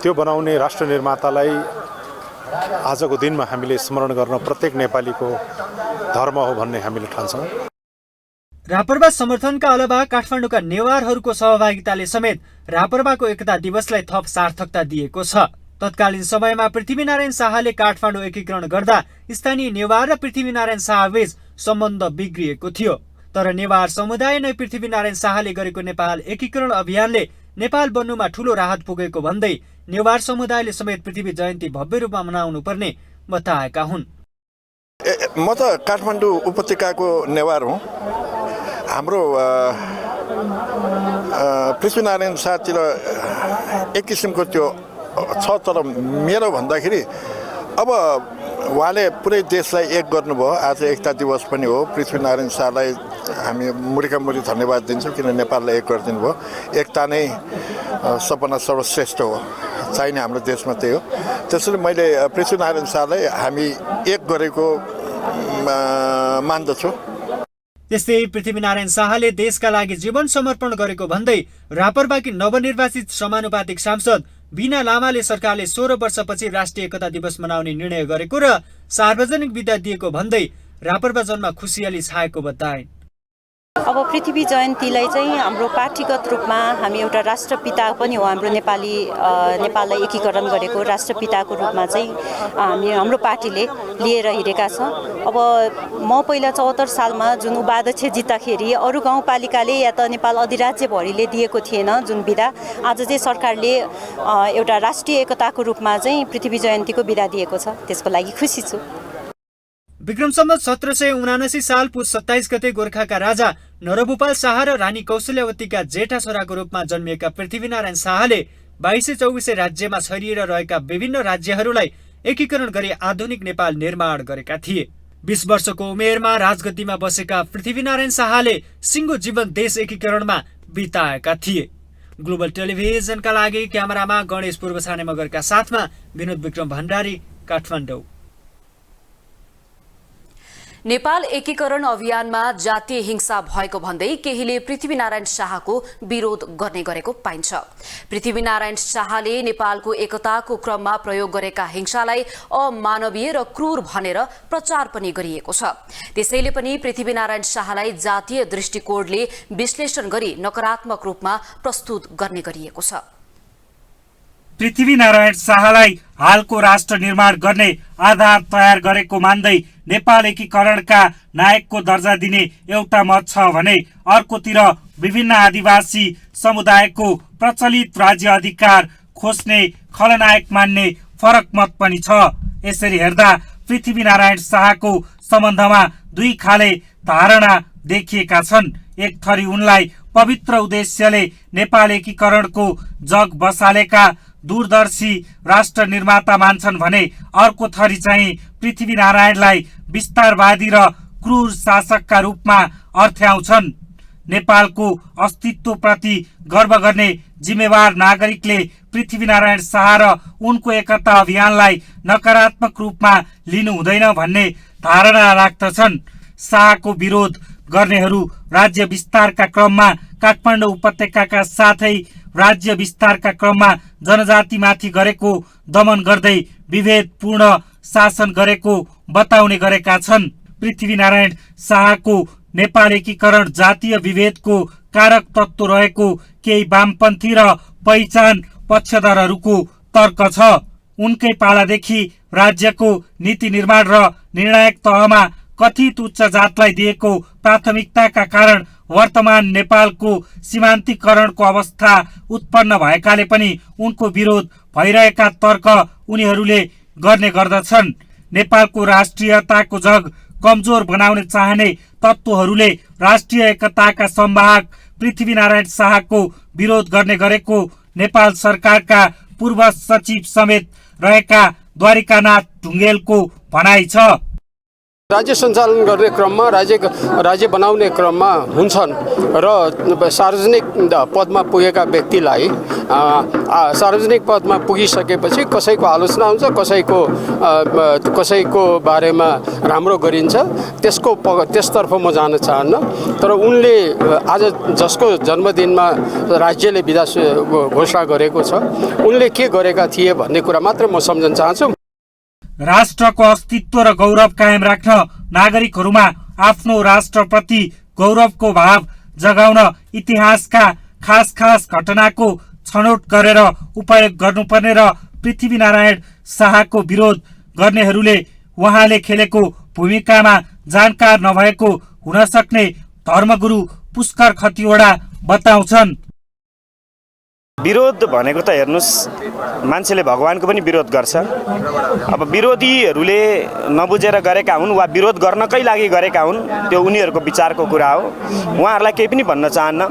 त्यो बनाउने राष्ट्र निर्मातालाई आजको दिनमा हामीले स्मरण गर्न प्रत्येक नेपालीको धर्म हो भन्ने हामीले ठान्छौँ।
राप्रपा समर्थनका अलावा काठमाडौँका नेवारहरूको सहभागिताले समेत राप्रपाको एकता दिवसलाई थप सार्थकता दिएको छ। तत्कालीन समयमा पृथ्वीनारायण शाहले काठमाडौँ एकीकरण गर्दा स्थानीय नेवार र पृथ्वीनारायण शाहबीच सम्बन्ध बिग्रिएको थियो। तर नेवार समुदाय नै पृथ्वीनारायण शाहले गरेको नेपाल एकीकरण अभियानले नेपाल बन्नुमा ठूलो राहत पुगेको भन्दै नेवार समुदायले समेत पृथ्वी जयन्ती भव्य रूपमा मनाउनु पर्ने बताएका हुन्।
म त काठमाडौँ उपत्यकाको नेवार हुँ। हाम्रो पृथ्वीनारायण शाहतिर एक किसिमको त्यो छ, तर मेरो भन्दाखेरि अब उहाँले पुरै देशलाई एक गर्नुभयो। आज एकता दिवस पनि हो। पृथ्वीनारायण शाहलाई हामी मुरीका मुरी धन्यवाद दिन्छौँ, किन नेपाललाई एक गरिदिनु भयो। एकता नै सबभन्दा सर्वश्रेष्ठ हो। चाहिने हाम्रो देशमा त्यही हो। त्यसैले मैले पृथ्वीनारायण शाहलाई हामी एक गरेको मान्दछु।
त्यस्तै पृथ्वीनारायण शाहले देशका लागि जीवन समर्पण गरेको भन्दै रापरबाकी नवनिर्वाचित समानुपातिक सांसद बिना लामाले सरकारले 16 वर्षपछि राष्ट्रिय एकता दिवस मनाउने निर्णय गरेको र सार्वजनिक बिदा दिएको भन्दै रापरबा जनमा खुसियाली छाएको बताए।
अब पृथ्वी जयन्तीलाई चाहिँ हाम्रो पार्टीगत रूपमा हामी एउटा राष्ट्रपिता पनि हो, हाम्रो नेपाललाई एकीकरण गरेको राष्ट्रपिताको रूपमा चाहिँ हाम्रो पार्टीले लिएर हिँडेका छौँ। अब म पहिला 74 सालमा जुन उपाध्यक्ष जित्दाखेरि अरू गाउँपालिकाले या त नेपाल अधिराज्यभरिले दिएको थिएन जुन बिदा, आज चाहिँ सरकारले एउटा राष्ट्रिय एकताको रूपमा चाहिँ पृथ्वी जयन्तीको बिदा दिएको छ, त्यसको लागि खुसी छु।
विक्रम सम्वत 1779 साल पुस 27 गते गोर्खाका राजा नरभूपाल शाह र रानी कौशल्यावतीका जेठा छोराको रूपमा जन्मिएका पृथ्वीनारायण शाहले 2224 राज्यमा छरिएर रहेका विभिन्न राज्यहरूलाई एकीकरण गरी आधुनिक नेपाल निर्माण गरेका थिए। 20 वर्षको उमेरमा राजगद्दीमा बसेका पृथ्वीनारायण शाहले सिङ्गो जीवन देश एकीकरणमा बिताएका थिए। ग्लोबल टेलिभिजनका लागि क्यामेरामा गणेश पूर्व छाने मगरका साथमा विनोद विक्रम भण्डारी, काठमाडौँ।
नेपाल एकीकरण अभियानमा जातीय हिंसा भएको भन्दै केहीले पृथ्वीनारायण शाहको विरोध गर्ने गरेको पाइन्छ। पृथ्वीनारायण शाहले नेपालको एकताको क्रममा प्रयोग गरेका हिंसालाई अमानवीय र क्रूर भनेर प्रचार पनि गरिएको छ। त्यसैले पनि पृथ्वीनारायण शाहलाई जातीय दृष्टिकोणले विश्लेषण गरी नकारात्मक रूपमा प्रस्तुत गर्ने गरिएको छ।
पृथ्वीनारायण शाहलाई हालको राष्ट्र निर्माण गर्ने आधार तयार गरेको मान्दै नेपाल एकीकरणका नायकको दर्जा दिने एउटा मत छ भने अर्कोतिर विभिन्न आदिवासी समुदायको प्रचलित राज्य अधिकार खोज्ने खलनायक मान्ने फरक मत पनि छ। यसरी हेर्दा पृथ्वीनारायण शाहको सम्बन्धमा दुई खाले धारणा देखिएका छन्। एक थरी उनलाई पवित्र उद्देश्यले नेपाल एकीकरणको जग बसालेका दूरदर्शी राष्ट्र निर्माता मान्छन् भने अर्को थरी चाहिँ पृथ्वीनारायणलाई विस्तारवादी र क्रूर शासकका रूपमा अर्थ्याउँछन्। नेपालको अस्तित्वप्रति गर्व गर्ने जिम्मेवार नागरिकले पृथ्वीनारायण शाह र उनको एकता अभियानलाई नकारात्मक रूपमा लिनु हुँदैन भन्ने धारणा राख्दछन्। शाहको विरोध गर्नेहरू राज्य विस्तारका क्रममा काठमाडौँ उपत्यकाका साथै राज्य विस्तारका क्रममा जनजातिमाथि गरेको दमन गर्दै विभेदपूर्ण शासन गरेको बताउने गरेका छन्। पृथ्वीनारायण शाहको नेपाल एकीकरण जातीय विभेदको कारक तत्त्व रहेको केही वामपन्थी र पहिचान पक्षधरहरूको तर्क छ। उनकै पालादेखि राज्यको नीति निर्माण र निर्णायक तहमा कथित उच्च जातलाई दिएको प्राथमिकताका कारण वर्तमान नेपालको सीमान्तीकरणको अवस्था उत्पन्न भएकाले पनि उनको विरोध भइरहेका तर्क उनीहरूले गर्ने गर्दछन्। नेपालको राष्ट्रियताको जग कमजोर बनाउन चाहने तत्त्वहरूले राष्ट्रिय एकताका संवाहक पृथ्वीनारायण शाहको विरोध गर्ने गरेको नेपाल सरकारका पूर्व सचिव समेत रहेका द्वारिकानाथ ढुङ्गेलको भनाइ छ।
राज्य सञ्चालन गर्ने क्रममा राज्य बनाउने क्रममा हुन्छन् र सार्वजनिक पदमा पुगेका व्यक्तिलाई सार्वजनिक पदमा पुगिसकेपछि कसैको आलोचना हुन्छ, कसैको बारेमा राम्रो गरिन्छ, त्यसतर्फ म जान चाहन्न। तर उनले आज जसको जन्मदिनमा राज्यले बिदा घोषणा गरेको छ उनले के गरेका थिए भन्ने कुरा मात्र म सम्झन चाहन्छु।
राष्ट्रको अस्तित्व र गौरव कायम राख्न नागरिकहरूमा आफ्नो राष्ट्रप्रति गौरवको भाव जगाउन इतिहासका खास घटनाको छनौट गरेर उपयोग गर्नुपर्ने र पृथ्वीनारायण शाहको विरोध गर्नेहरूले उहाँले खेलेको भूमिकामा जानकार नभएको हुन सक्ने धर्मगुरु पुष्कर खतिवडा बताउँछन्।
विरोध भनेको त हेर्नुस्, मान्छेले भगवानको पनि विरोध गर्छ। अब विरोधीहरूले नबुझेर गरेका हुन् वा विरोध गर्नकै लागि गरेका हुन्, त्यो उनीहरूको विचारको कुरा हो। उहाँहरूलाई केही पनि भन्न चाहन्न।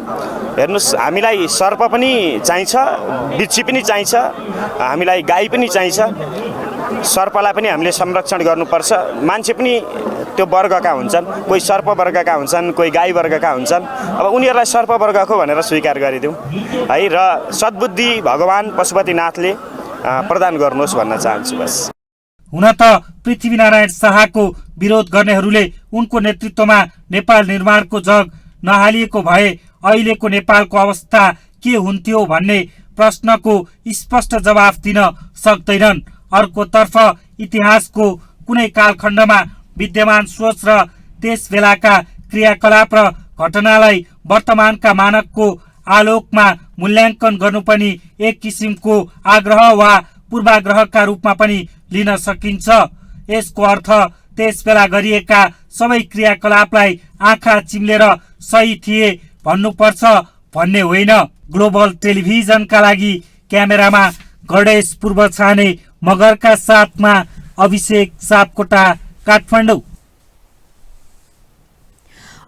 हेर्नुस्, हामीलाई सर्प पनि चाहिन्छ, बिच्छी पनि चाहिन्छ, हामीलाई गाई पनि चाहिन्छ। सर्पलाई पनि हामीले संरक्षण गर्नुपर्छ। मान्छे पनि त्यो वर्गका हुन्छन्, कोही सर्प वर्गका हुन्छन्, कोही गाई वर्गका हुन्छन्। अब उनीहरूलाई सर्प वर्गको भनेर स्वीकार गरिदिउँ है। र सद्बुद्धि भगवान पशुपतिनाथले प्रदान गर्नुहोस् भन्न चाहन्छु। बस
हुन त पृथ्वीनारायण शाहको विरोध गर्नेहरूले उनको नेतृत्वमा नेपाल निर्माणको जग नहालिएको भए अहिलेको नेपालको अवस्था के हुन्थ्यो भन्ने प्रश्नको स्पष्ट जवाफ दिन सक्दैनन्। अर्कोतर्फ इतिहासको कुनै कालखण्डमा विद्यमान सोच र त्यस बेलाका क्रियाकलाप र घटनालाई वर्तमानका मानकको आलोकमा मूल्याङ्कन गर्नु पनि एक किसिमको आग्रह वा पूर्वाग्रहका रूपमा पनि लिन सकिन्छ। यसको अर्थ त्यस बेला गरिएका सबै क्रियाकलापलाई आँखा चिम्लेर सही थिए भन्नुपर्छ भन्ने होइन। ग्लोबल टेलिभिजनका लागि क्यामेरामा गणेश पूर्व छाने मगरका साथमा अभिषेक सापकोटा, काठमाडौँ।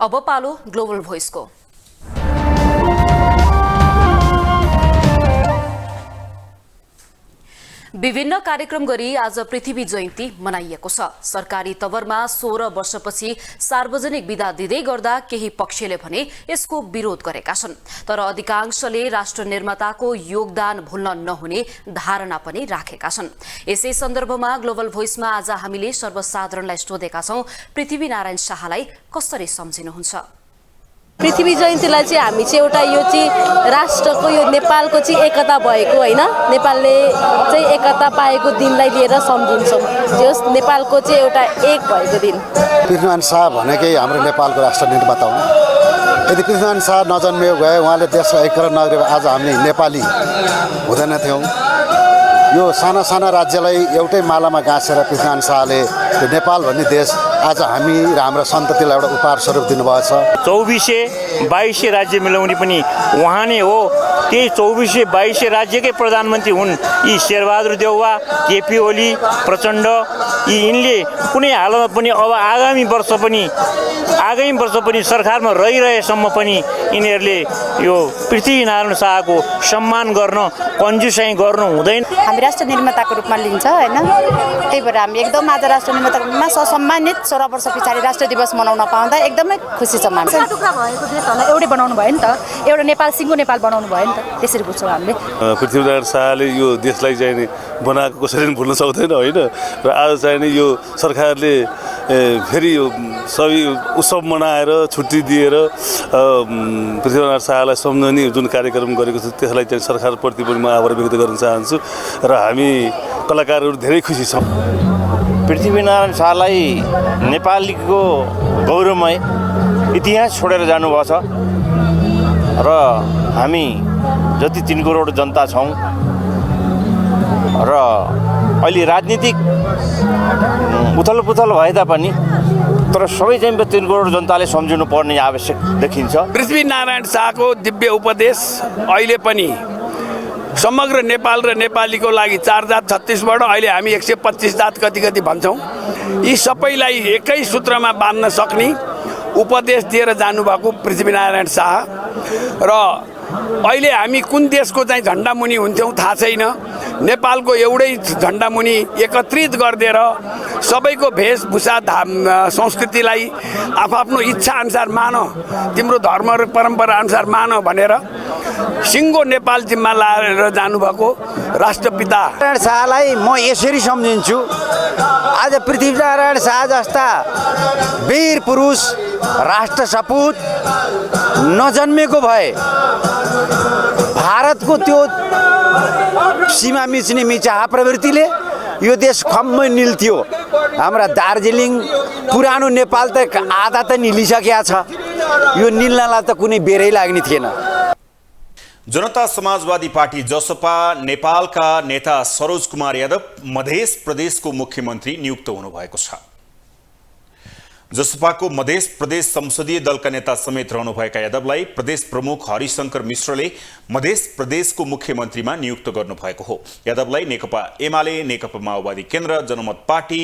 अब पालो ग्लोबल भोइसको। विभिन्न कार्यक्रम गरी आज पृथ्वी जयन्ती मनाइएको छ। सरकारी तवरमा 16 वर्षपछि सार्वजनिक बिदा दिँदै गर्दा केही पक्षले भने यसको विरोध गरेका छन्, तर अधिकांशले राष्ट्र निर्माताको योगदान भुल्न नहुने धारणा पनि राखेका छन्। यसै सन्दर्भमा ग्लोबल भोइसमा आज हामीले सर्वसाधारणलाई सोधेका छौं, पृथ्वीनारायण शाहलाई कसरी सम्झिनुहुन्छ?
पृथ्वी जयन्तीलाई चाहिँ हामी चाहिँ एउटा यो चाहिँ राष्ट्रको यो नेपालको चाहिँ एकता भएको होइन, नेपालले चाहिँ एकता पाएको दिनलाई लिएर सम्झिन्छौँ। जस नेपालको चाहिँ एउटा एक भएको दिन।
पृथ्वीनारायण शाह भनेकै हाम्रो नेपालको राष्ट्र निर्माता हुन्। यदि पृथ्वीनारायण शाह नजन्मिएको भए, उहाँले देशको एकीकरण नगरे आज हामीले नेपाली हुँदैन थियौँ। यो साना साना राज्यलाई एउटै मालामा गाँसेर पृथ्वीनारायण शाहले यो नेपाल भन्ने देश आज हामी र हाम्रो सन्ततिलाई एउटा उपहार स्वरूप दिनुभएको छ।
2422 राज्य मिलाउने पनि उहाँ नै हो। त्यही 2422 राज्यकै प्रधानमन्त्री हुन् यी शेरबहादुर देउवा, केपी ओली, प्रचण्ड। यिनले कुनै हालतमा पनि अब आगामी वर्ष पनि सरकारमा रहिरहेसम्म पनि यिनीहरूले यो पृथ्वीनारायण शाहको सम्मान गर्न कन्जुसाइ गर्नु हुँदैन।
हामी राष्ट्र निर्माताको रूपमा लिन्छ होइन, त्यही भएर हामी एकदम आज राष्ट्र निर्माताको रूपमा ससम्मानित 16 वर्ष पछाडि राष्ट्र दिवस मनाउन पाउँदा एकदमै खुसी छ।
टुक्रा टुक्रा भएको देशहरूलाई एउटै बनाउनु भयो नि त, एउटा नेपाल सिङ्गो नेपाल बनाउनु भयो नि त, त्यसरी बुझ्छौँ हामीले।
पृथ्वीनारायण शाहले यो देशलाई चाहिँ नि बनाएको कसरी पनि भुल्न सक्दैन होइन, र आज चाहिँ नि यो सरकारले फेरि यो सबै उत्सव मनाएर छुट्टी दिएर पृथ्वीनारायण शाहलाई सम्झने जुन कार्यक्रम गरेको छ त्यसलाई चाहिँ सरकारप्रति पनि म आभार व्यक्त गर्न चाहन्छु र हामी कलाकारहरू धेरै खुसी छौँ।
पृथ्वीनारायण शाहलाई नेपालीको गौरवमय इतिहास छोडेर जानुभएको छ र हामी जति 3 करोड जनता छौँ र अहिले राजनीतिक उथलपुथल भए तापनि तर सबै चाहिँ 3 करोड जनताले सम्झिनु पर्ने आवश्यक देखिन्छ।
पृथ्वीनारायण शाहको दिव्य उपदेश अहिले पनि समग्र नेपाल र नेपालीको लागि 4 जात 36बाट अहिले हामी 125 जात कति भन्छौँ, यी सबैलाई एकै सूत्रमा बाँध्न सक्ने उपदेश दिएर जानुभएको पृथ्वीनारायण शाह। र अहिले हामी कुन देशको चाहिँ झन्डा मुनि हुन्थ्यौँ थाहा छैन, नेपालको एउटै झन्डा मुनि एकत्रित गरिदिएर सबैको वेशभूषा संस्कृतिलाई आफ्नो इच्छा अनुसार मान, तिम्रो धर्म र परम्परा अनुसार मान भनेर सिङ्गो नेपाल जिम्मा लाएर जानुभएको राष्ट्रपिता
शाहलाई म यसरी सम्झिन्छु, आज पृथ्वीनारायण शाह जस्ता वीर पुरुष राष्ट्र सपूत नजन्मेको भए भारतको त्यो सीमा मिच्ने मिचाहा प्रवृत्तिले यो देश खम्मै निल्थ्यो। हाम्रा दार्जिलिङ पुरानो नेपाल त आधा त निलिसकेको छ, यो निल्नलाई त कुनै बेरै लाग्ने थिएन।
जनता समाजवादी पार्टी जसपा नेपालका नेता सरोज कुमार यादव मध्य प्रदेशको मुख्यमन्त्री नियुक्त हुनुभएको छ। जसपाको मध्य प्रदेश संसदीय दलका नेता समेत रहनुभएका यादवलाई प्रदेश प्रमुख हरिशंकर मिश्रले मध्य प्रदेशको मुख्यमन्त्रीमा नियुक्त गर्नुभएको हो। यादवलाई नेकपा एमाले, नेकपा माओवादी केन्द्र, जनमत पार्टी,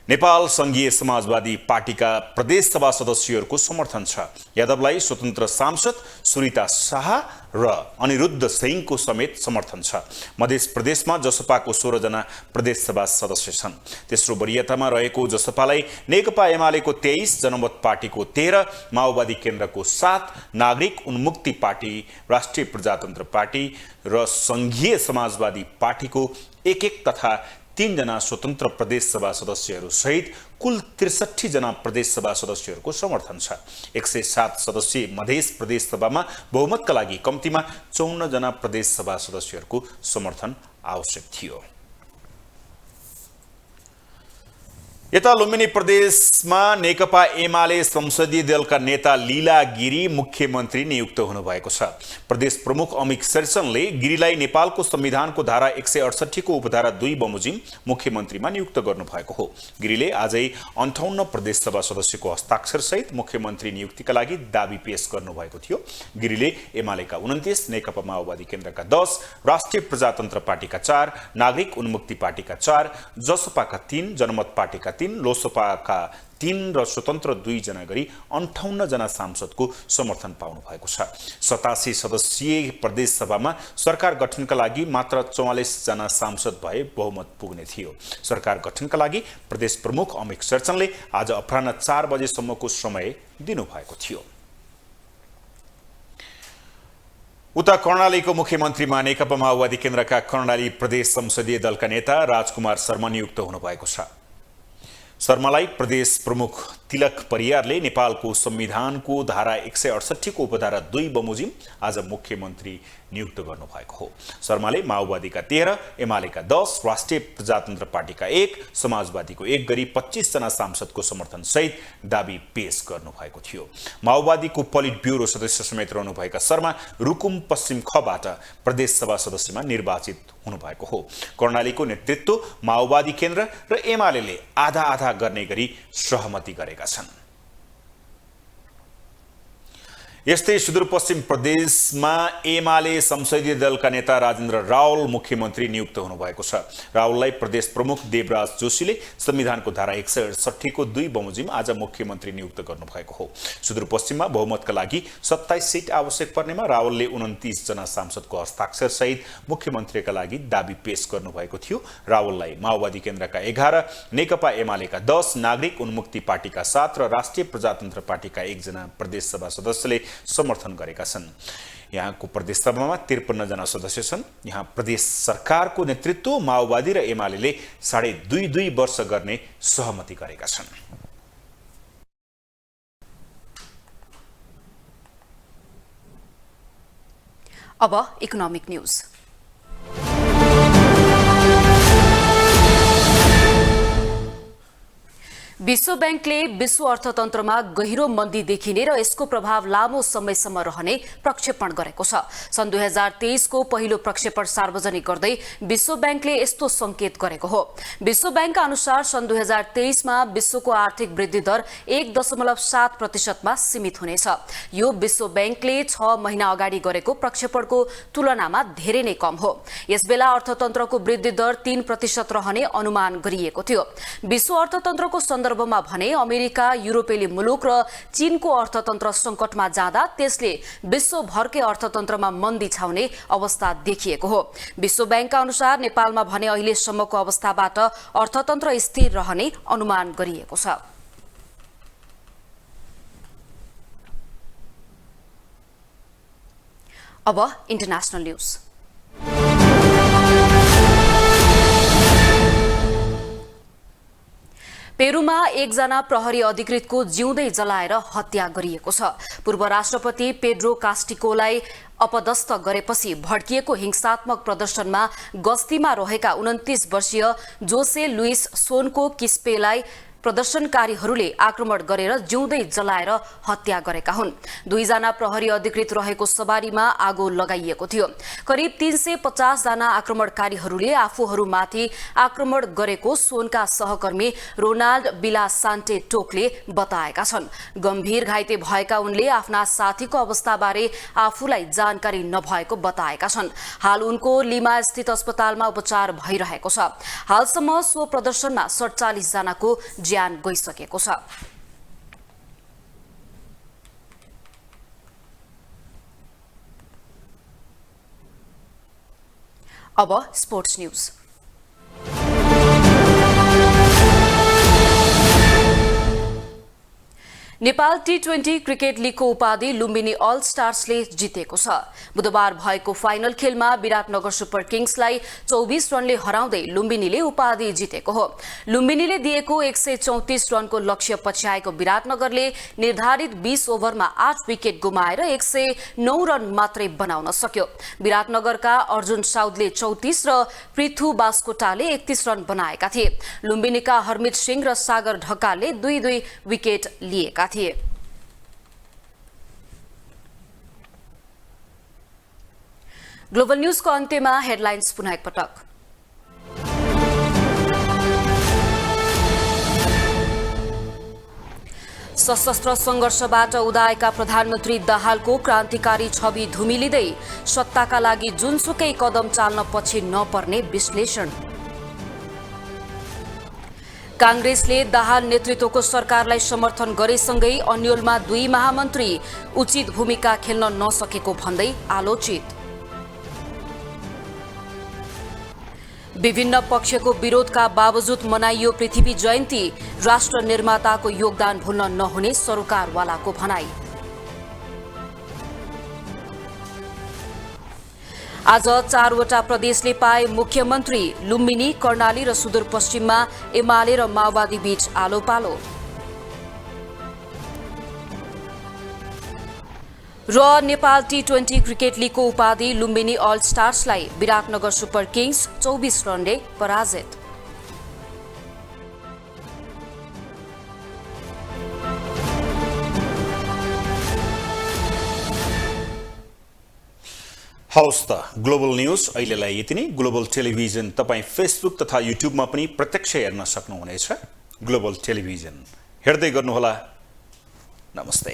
नेपाल संघीय समाजवादी पार्टीका प्रदेश सभा सदस्यहरूको समर्थन छ। यादवलाई स्वतन्त्र सांसद सुरिता शाह र अनिरुद्ध सिंहको समेत समर्थन छ। मध्य प्रदेशमा जसपाको 16 जना प्रदेश सभा सदस्य छन्। तेस्रो वरियतामा रहेको जसपालाई नेकपा एमालेको 23, जनमत पार्टीको 13, माओवादी केन्द्रको 7, नागरिक उन्मुक्ति पार्टी, राष्ट्रिय प्रजातन्त्र पार्टी र संघीय समाजवादी पार्टीको 1-1 तथा 3 जना स्वतन्त्र प्रदेश सभा सदस्यहरू सहित कुल 63 जना प्रदेश सभा सदस्यहरूको समर्थन छ। 107 सदस्यीय मध्य प्रदेश सभामा बहुमतका लागि कम्तीमा 54 जना प्रदेश सभा सदस्यहरूको समर्थन आवश्यक थियो। यता लुम्बिनी प्रदेशमा नेकपा एमाले संसदीय दलका नेता लीला गिरी मुख्यमन्त्री नियुक्त हुनुभएको छ। प्रदेश प्रमुख अमित शेरचनले गिरीलाई नेपालको संविधानको धारा 168 को उपधारा 2 बमोजिम मुख्यमन्त्रीमा नियुक्त गर्नुभएको हो। गिरीले आजै 58 प्रदेश सभा सदस्यको हस्ताक्षर सहित मुख्यमन्त्री नियुक्तिका लागि दाबी पेश गर्नुभएको थियो। गिरीले एमालेका 29, नेकपा माओवादी केन्द्रका 10, राष्ट्रिय प्रजातन्त्र पार्टीका 4, नागरिक उन्मुक्ति पार्टीका 4, जसपाका 3, जनमत पार्टीका 3, लोसपाका 3 र स्वतन्त्र 2 जना गरी 58 जना सांसदको समर्थन पाउनु भएको छ। 87 सदस्यीय प्रदेश सभामा सरकार गठनका लागि मात्र 44 जना सांसद भए बहुमत पुग्ने थियो। सरकार गठनका लागि प्रदेश प्रमुख अमित शेरचनले आज अपराह्न 4 बजेसम्मको समय दिनुभएको थियो। उता कर्णालीको मुख्यमन्त्रीमा नेकपा माओवादी केन्द्रका कर्णाली प्रदेश संसदीय दलका नेता राजकुमार शर्मा नियुक्त हुनुभएको छ। शर्मालाई प्रदेश प्रमुख तिलक परियारले नेपालको संविधानको धारा 168 को उपधारा 2 बमोजिम आज मुख्यमन्त्री नियुक्त गर्नुभएको हो। शर्माले माओवादीका 13, एमालेका 10, राष्ट्रिय प्रजातन्त्र पार्टीका 1, समाजवादीको 1 गरी 25 जना सांसदको समर्थन सहित दाबी पेश गर्नुभएको थियो। माओवादीको पोलिट ब्युरो सदस्य समेत रहनुभएका शर्मा रुकुम पश्चिम खबाट प्रदेश सभा सदस्यमा निर्वाचित हुनुभएको हो। कर्णालीको नेतृत्व माओवादी केन्द्र र एमालेले आधा-आधा गर्ने गरी सहमति गरेका छन्। यस्तै सुदूरपश्चिम प्रदेशमा एमाले संसदीय दलका नेता राजेन्द्र रावल मुख्यमन्त्री नियुक्त हुनुभएको छ। रावललाई प्रदेश प्रमुख देवराज जोशीले संविधानको धारा 168 को 2 बमोजिम आज मुख्यमन्त्री नियुक्त गर्नुभएको हो। सुदूरपश्चिममा बहुमतका लागि 27 सिट आवश्यक पर्नेमा रावलले 29 जना सांसदको हस्ताक्षर सहित मुख्यमन्त्रीका लागि दाबी पेश गर्नुभएको थियो। रावललाई माओवादी केन्द्रका 11, नेकपा एमालेका 10, नागरिक उन्मुक्ति पार्टीका 7 र राष्ट्रिय प्रजातन्त्र पार्टीका 1 जना प्रदेश सभा सदस्यले समर्थन गरेका छन्। यहाँको प्रदेश सभामा 53 जना सदस्य छन्। यहाँ प्रदेश सरकारको नेतृत्व माओवादी र एमालेले 2.5 वर्ष गर्ने सहमति गरेका छन्।
अब इकोनोमिक न्यूज। विश्व बैंकले विश्व अर्थतन्त्रमा गहिरो मन्दी देखिने र यसको प्रभाव लामो समयसम्म रहने प्रक्षेपण गरेको छ। सन् 2023 को पहिलो प्रक्षेपण सार्वजनिक गर्दै विश्व बैंकले यस्तो संकेत गरेको हो। विश्व बैंकका अनुसार सन् 2023 मा विश्वको आर्थिक वृद्धि दर 1.7% मा सीमित हुनेछ। यो विश्व बैंकले 6 महिना अगाडि गरेको प्रक्षेपणको तुलनामा धेरै नै कम हो। यसबेला अर्थतन्त्रको वृद्धि दर 3% रहने अनुमान गरिएको थियो। विश्व अर्थतन्त्रको सन्दर्भमा भने अमेरिका, युरोपेली मुलुक र चीनको अर्थतन्त्र संकटमा जाँदा त्यसले विश्वभरकै अर्थतन्त्रमा मन्दी छाउने अवस्था देखिएको हो। विश्व बैंकका अनुसार नेपालमा भने अहिलेसम्मको अवस्थाबाट अर्थतन्त्र स्थिर रहने अनुमान गरिएको छ। अब इन्टरनेशनल न्यूज। पेरुमा एकजना प्रहरी अधिकृतको जिउँदै जलाएर हत्या गरिएको छ। पूर्व राष्ट्रपति पेड्रो कास्टिकोलाई अपदस्थ गरेपछि भड्किएको हिंसात्मक प्रदर्शनमा गस्तीमा रहेका 29 वर्षीय जोसे लुइस सोनको किस्पेलाई प्रदर्शनकारीहरूले आक्रमण गरेर जिउँदै जलाएर हत्या गरेका हुन्। 2 जना प्रहरी अधिकृत रहेको सवारीमा आगो लगाइएको थियो। करिब 350 जना आक्रमणकारीहरूले आफूहरूमाथि आक्रमण गरेको सोनका सहकर्मी रोनाल्ड बिलासान्टे टोकले बताएका छन्। गम्भीर घाइते भएका उनले आफ्ना साथीको अवस्थाबारे आफूलाई जानकारी नभएको बताएका छन्। हाल उनको लिमा स्थित अस्पतालमा उपचार भइरहेको छ। हालसम्म सो प्रदर्शनमा 47 जनाको ज्यान गइसकेको छ। अब sports news. Nepal T20 cricket लीगको उपाधि लुम्बिनी अल स्टार्सले जितेको छ। बुधबार भएको फाइनल खेलमा विराटनगर सुपर किङ्सलाई 24 रनले हराउँदै लुम्बिनीले उपाधि जितेको हो। लुम्बिनीले दिएको 134 रनको लक्ष्य पछ्याएको विराटनगरले निर्धारित 20 ओभरमा 8 विकेट गुमाएर 109 रन मात्रै बनाउन सक्यो। विराटनगरका अर्जुन साउदले 34 र पृथु बास्कोटाले 31 रन बनाएका थिए। लुम्बिनीका हरमित सिंह र सागर ढकालले 2-2 विकेट लिएका थिए। ग्लोबल न्यूजको अन्त्यमा हेडलाइन्स पुनः एकपटक। सशस्त्र संघर्षबाट उदाएका प्रधानमन्त्री दाहालको क्रान्तिकारी छवि धुमिलिँदै सत्ताका लागि जुनसुकै कदम चाल्न पछि नपर्ने विश्लेषण। कांग्रेसले दाहाल नेतृत्वको सरकारलाई समर्थन गरेसँगै अन्यलमा 2 महामन्त्री उचित भूमिका खेल्न नसकेको भन्दै आलोचित। विभिन्न पक्षको विरोधका बावजुद मनाइयो पृथ्वी जयन्ती, राष्ट्र निर्माताको योगदान भुल्न नहुने सरोकारवालाको भनाई। आज 4वटा प्रदेशले पाए मुख्यमन्त्री, लुम्बिनी, कर्णाली र सुदूरपश्चिममा एमाले र माओवादी बीच आलो पालो। र नेपाल T20 क्रिकेट लीगको उपाधि लुम्बिनी अल स्टार्सलाई विराटनगर सुपर किङ्स 24 रनले पराजित।
हवस् त, ग्लोबल न्यूज अहिलेलाई यति नै। ग्लोबल टेलिभिजन तपाईँ फेसबुक तथा युट्युबमा पनि प्रत्यक्ष हेर्न सक्नुहुनेछ। ग्लोबल टेलिभिजन हेर्दै गर्नुहोला। नमस्ते।